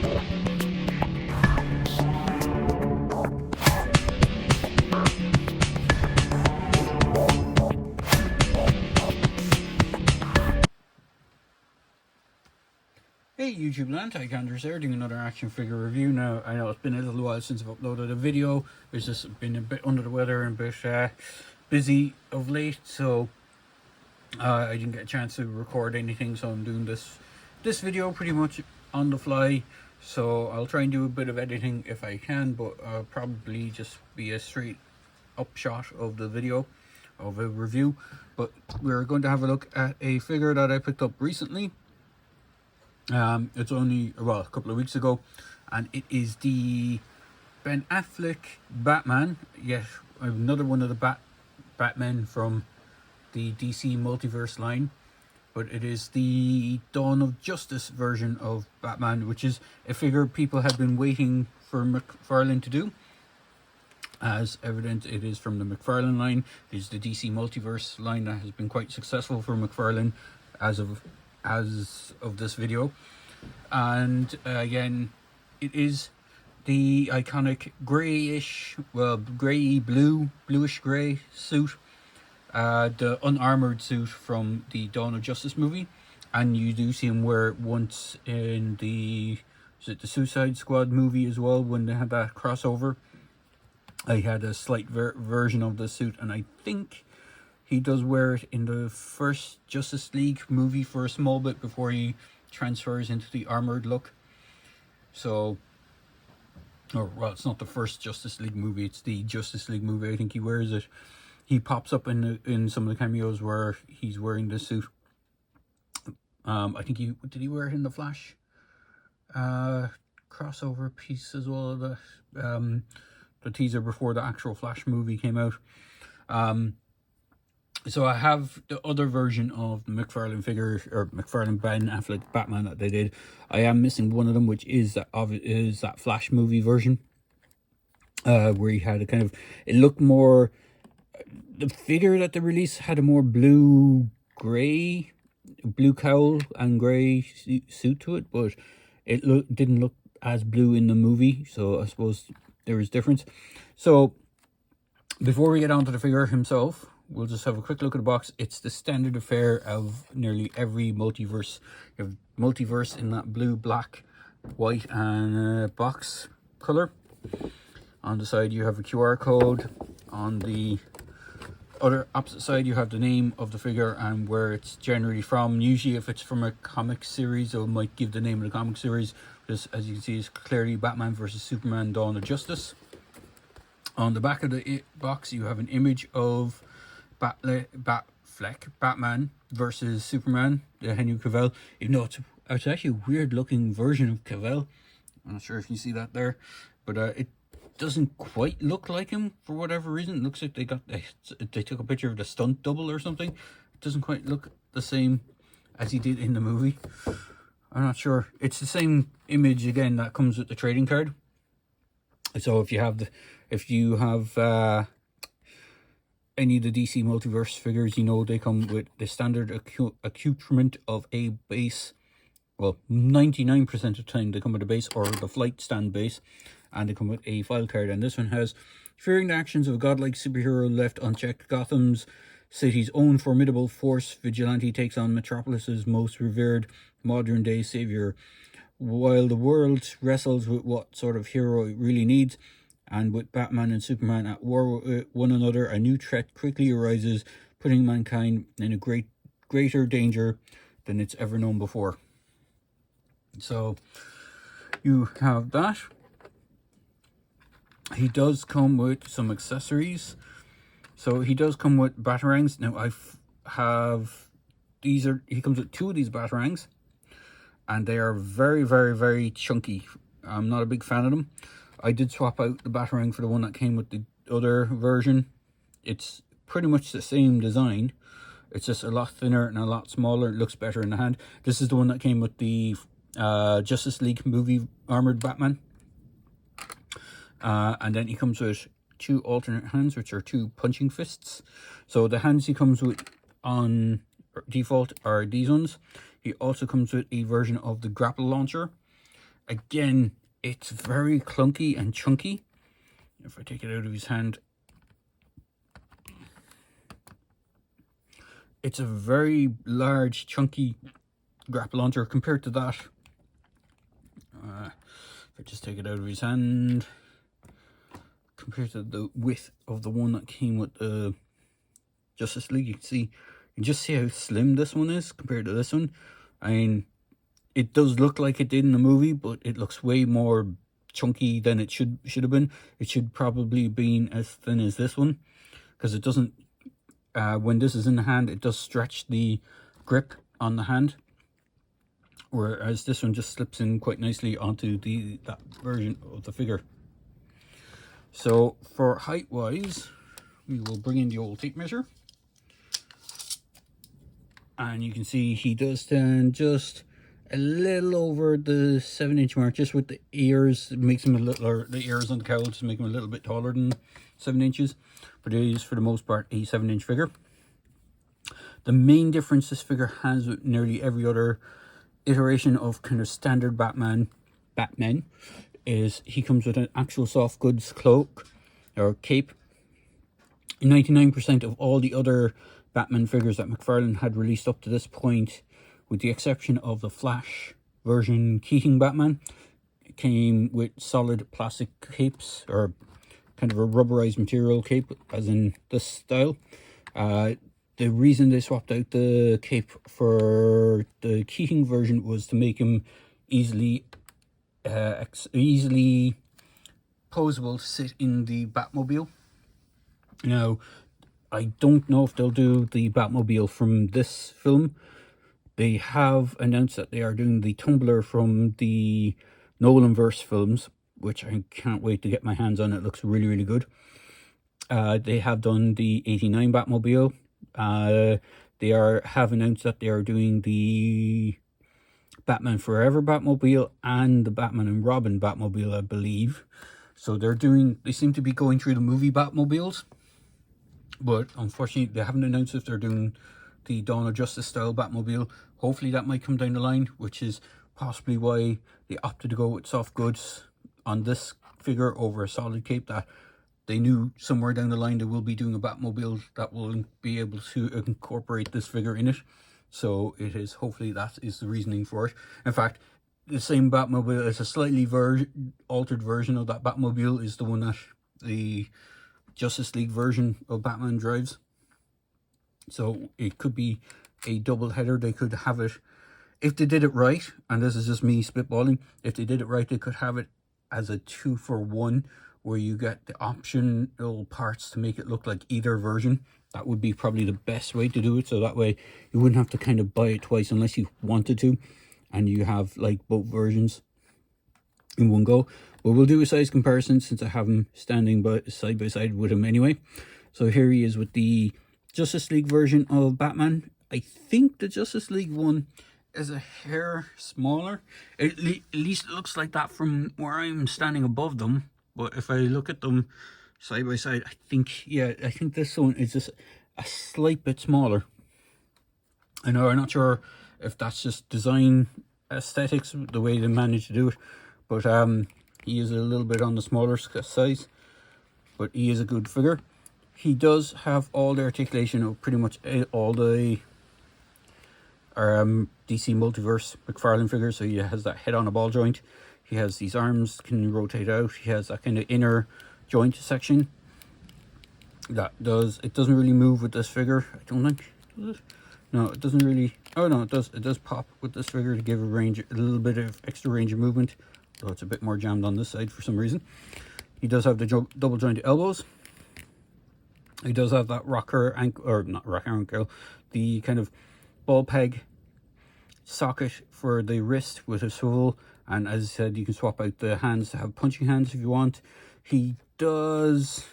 Hey YouTube land, Tycondrius here, doing another action figure review. Now, I know it's been a little while since I've uploaded a video. It's just been a bit under the weather and a bit busy of late, so I didn't get a chance to record anything, so I'm doing this video pretty much on the fly. So I'll try and do a bit of editing if I can, but I'll probably just be a straight up shot of the video, of a review. But we're going to have a look at a figure that I picked up recently. It's only, well, a couple of weeks ago, and it is the Ben Affleck Batman. Yet another one of the Batmen from the DC multiverse line, but it is the Dawn of Justice version of Batman, which is a figure people have been waiting for Mcfarlane to do. As evident, it is from the Mcfarlane line. It is the DC multiverse line that has been quite successful for Mcfarlane as of this video. And again, it is the iconic grayish, well, bluish gray suit, the unarmored suit from the Dawn of Justice movie. And you do see him wear it once in the Suicide Squad movie as well, when they had that crossover. I had a slight version of the suit, and I think he does wear it in the first Justice League movie for a small bit before he transfers into the armored look. So, or well, it's not the first Justice League movie, it's the Justice League movie. I think he wears it. He pops up in some of the cameos where he's wearing the suit. I think did he wear it in the Flash crossover piece as well? The teaser before the actual Flash movie came out. So I have the other version of the Mcfarlane figure, or Mcfarlane Ben Affleck Batman that they did. I am missing one of them, which is that Flash movie version, where he had a kind of, it looked more, the figure that they released had a more blue cowl and grey suit to it, but it didn't look as blue in the movie, so I suppose there is difference. So before we get on to the figure himself, we'll just have a quick look at the box. It's the standard affair of nearly every multiverse. You have multiverse in that blue, black, white, and box color. On the side, you have a QR code. On the other opposite side, you have the name of the figure and where it's generally from. Usually, if it's from a comic series, it might give the name of the comic series. This, as you can see, is clearly Batman versus Superman: Dawn of Justice. On the back of the box, you have an image of Batman versus Superman, Henry Cavill. Even though it's actually a weird looking version of Cavill. I'm not sure if you see that there, but it doesn't quite look like him for whatever reason. It looks like they took a picture of the stunt double or something. It doesn't quite look the same as he did in the movie. I'm not sure. It's the same image again that comes with the trading card. So if you have any of the DC multiverse figures, you know they come with the standard accoutrement of a base. Well, 99% of the time they come with a base or the flight stand base, and they come with a file card. And this one has, fearing the actions of a godlike superhero left unchecked, Gotham's city's own formidable force vigilante takes on Metropolis's most revered modern day savior. While the world wrestles with what sort of hero it really needs, and with Batman and Superman at war with one another, a new threat quickly arises, putting mankind in a greater danger than it's ever known before. So you have that. He does come with some accessories. So he does come with batarangs. Now he comes with 2 of these batarangs, and they are very, very, very chunky. I'm not a big fan of them. I did swap out the batarang for the one that came with the other version. It's pretty much the same design. It's just a lot thinner and a lot smaller. It looks better in the hand. This is the one that came with the Justice League movie armored Batman. And then he comes with 2 alternate hands, which are 2 punching fists. So the hands he comes with on default are these ones. He also comes with a version of the grapple launcher. Again, it's very clunky and chunky. If I take it out of his hand, it's a very large, chunky grapple launcher compared to that. If I just take it out of his hand, compared to the width of the one that came with the Justice League, you can just see how slim this one is compared to this one. I mean, it does look like it did in the movie, but it looks way more chunky than it should have been. It should probably been as thin as this one, because it doesn't. When this is in the hand, it does stretch the grip on the hand, whereas this one just slips in quite nicely onto that version of the figure. So for height wise, we will bring in the old tape measure, and you can see he does stand just a little over the 7-inch mark, just with the ears. It makes him a little, or the ears on the cowl just make him a little bit taller than 7 inches, but it is for the most part a 7-inch figure. The main difference this figure has with nearly every other iteration of kind of standard Batman is he comes with an actual soft goods cloak or cape. 99% of all the other Batman figures that Mcfarlane had released up to this point, with the exception of the Flash version Keating Batman, came with solid plastic capes, or kind of a rubberized material cape, as in this style. The reason they swapped out the cape for the Keating version was to make him easily posable to sit in the Batmobile. Now, I don't know if they'll do the Batmobile from this film. They have announced that they are doing the tumbler from the Nolanverse films, which I can't wait to get my hands on. It looks really, really good. They have done the 89 Batmobile. They have announced that they are doing the Batman Forever Batmobile and the Batman and Robin Batmobile, I believe. So they seem to be going through the movie Batmobiles, but unfortunately they haven't announced if they're doing the Dawn of Justice style Batmobile. Hopefully that might come down the line, which is possibly why they opted to go with soft goods on this figure over a solid cape, that they knew somewhere down the line they will be doing a Batmobile that will be able to incorporate this figure in it. So it is, hopefully that is the reasoning for it. In fact, the same Batmobile is a slightly altered version of that Batmobile is the one that the Justice League version of Batman drives. So it could be a double header. They could have it, if they did it right, and this is just me spitballing, if they did it right, they could have it as a 2-for-1, where you get the optional parts to make it look like either version. That would be probably the best way to do it, so that way you wouldn't have to kind of buy it twice unless you wanted to, and you have like both versions in one go. But we'll do a size comparison since I have him standing side by side with him anyway. So here he is with the Justice League version of Batman. I think the Justice League one is a hair smaller. At least it looks like that from where I'm standing above them. But if I look at them side by side, I think this one is just a slight bit smaller. I know, I'm not sure if that's just design aesthetics, the way they managed to do it. But he is a little bit on the smaller size. But he is a good figure. He does have all the articulation of pretty much all the DC Multiverse Mcfarlane figures. So he has that head on a ball joint. He has these arms can rotate out. He has that kind of inner joint section. It doesn't really move with this figure, I don't think. Does it? No, it doesn't really. Oh no, it does. It does pop with this figure to give a little bit of extra range of movement. Though it's a bit more jammed on this side for some reason. He does have the double jointed elbows. He does have that rocker ankle, or not rocker ankle, the kind of ball peg socket for the wrist with a swivel. And as I said, you can swap out the hands to have punching hands if you want. He does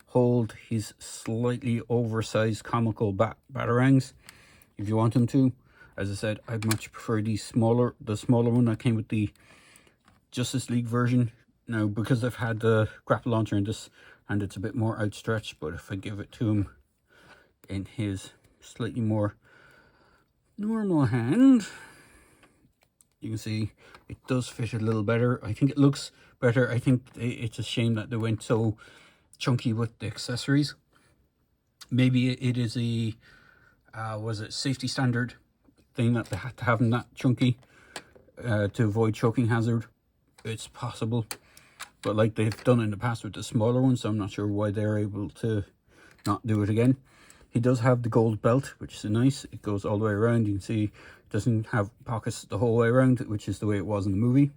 hold his slightly oversized comical batarangs if you want him to. As I said, I much prefer the smaller one that came with the Justice League version. Now, because I've had the grapple launcher in this, and it's a bit more outstretched, but if I give it to him in his slightly more normal hand, You can see it does fit a little better. I think it looks better. I think it's a shame that they went so chunky with the accessories. Maybe it is a was it safety standard thing that they had to have them that chunky to avoid choking hazard. It's possible, but like they've done in the past with the smaller ones, so I'm not sure why they're able to not do it again. He does have the gold belt, which is nice. It goes all the way around. You can see it doesn't have pockets the whole way around, which is the way it was in the movie.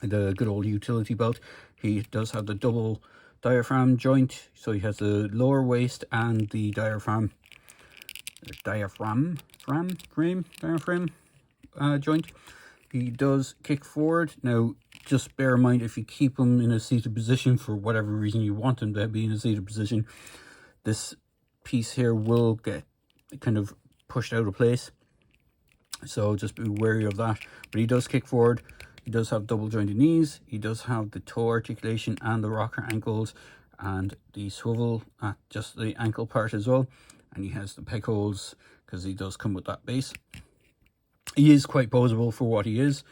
The good old utility belt. He does have the double diaphragm joint, so he has the lower waist and the diaphragm joint. He does kick forward. Now, just bear in mind, if you keep him in a seated position for whatever reason you want him to be in a seated position, this piece here will get kind of pushed out of place, so just be wary of that. But he does kick forward. He does have double jointed knees. He does have the toe articulation and the rocker ankles and the swivel at just the ankle part as well, and he has the peg holes because he does come with that base. He is quite poseable for what he is,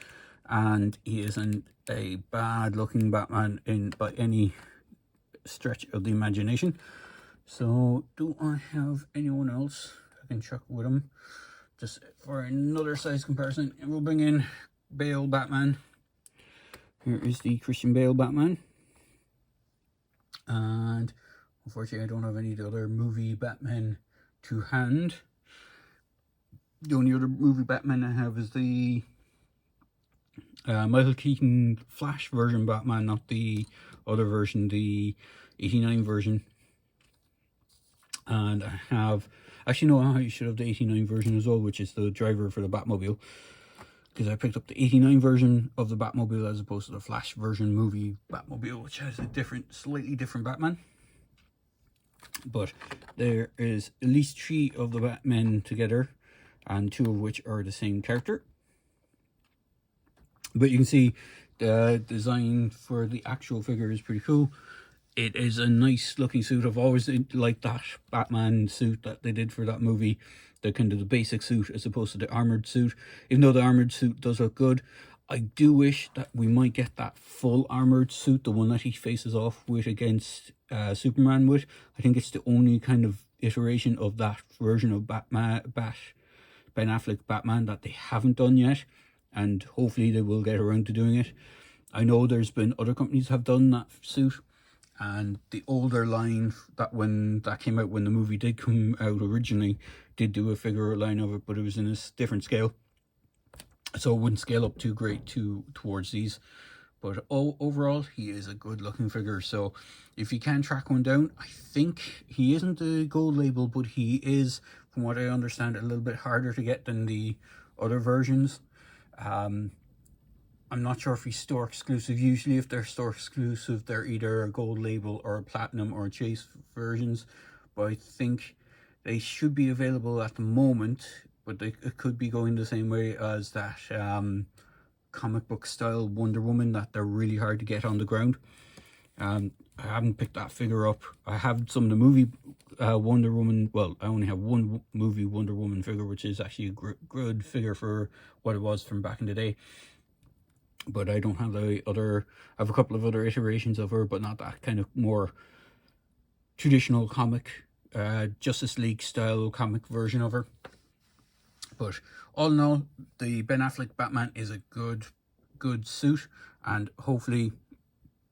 and he isn't a bad looking Batman by any stretch of the imagination. So, do I have anyone else I can chuck with him? Just for another size comparison, and we'll bring in Bale Batman. Here is the Christian Bale Batman. And unfortunately, I don't have any of the other movie Batman to hand. The only other movie Batman I have is the Michael Keaton Flash version Batman, not the other version, the 89 version. And I have, actually no, I should have the 89 version as well, which is the driver for the Batmobile, because I picked up the 89 version of the Batmobile as opposed to the Flash version movie Batmobile, which has a slightly different Batman. But there is at least 3 of the Batmen together, and 2 of which are the same character. But you can see the design for the actual figure is pretty cool. It is a nice looking suit. I've always liked that Batman suit that they did for that movie, the kind of the basic suit as opposed to the armored suit. Even though the armored suit does look good, I do wish that we might get that full armored suit, the one that he faces off with against Superman with. I think it's the only kind of iteration of that version of Ben Affleck Batman that they haven't done yet, and hopefully they will get around to doing it. I know there's been other companies have done that suit, and the older line that came out when the movie did come out originally did do a figure line of it, but it was in a different scale, so it wouldn't scale up too great towards these. But overall, he is a good looking figure. So if you can track one down, I think he isn't a gold label, but he is, from what I understand, a little bit harder to get than the other versions. I'm not sure if he's store exclusive. Usually if they're store exclusive, they're either a gold label or a platinum or a chase versions. But I think they should be available at the moment, but it could be going the same way as that comic book style Wonder Woman, that they're really hard to get on the ground. I haven't picked that figure up. I have some of the movie Wonder Woman. Well, I only have one movie Wonder Woman figure, which is actually a good figure for what it was from back in the day. But I don't have the other. I have a couple of other iterations of her, but not that kind of more traditional comic, Justice League style comic version of her. But all in all, the Ben Affleck Batman is a good suit, and hopefully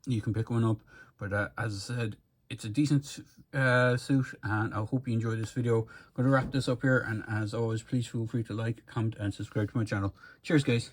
you can pick one up. But as I said, it's a decent suit, and I hope you enjoyed this video. I'm going to wrap this up here, and as always, please feel free to like, comment, and subscribe to my channel. Cheers, guys.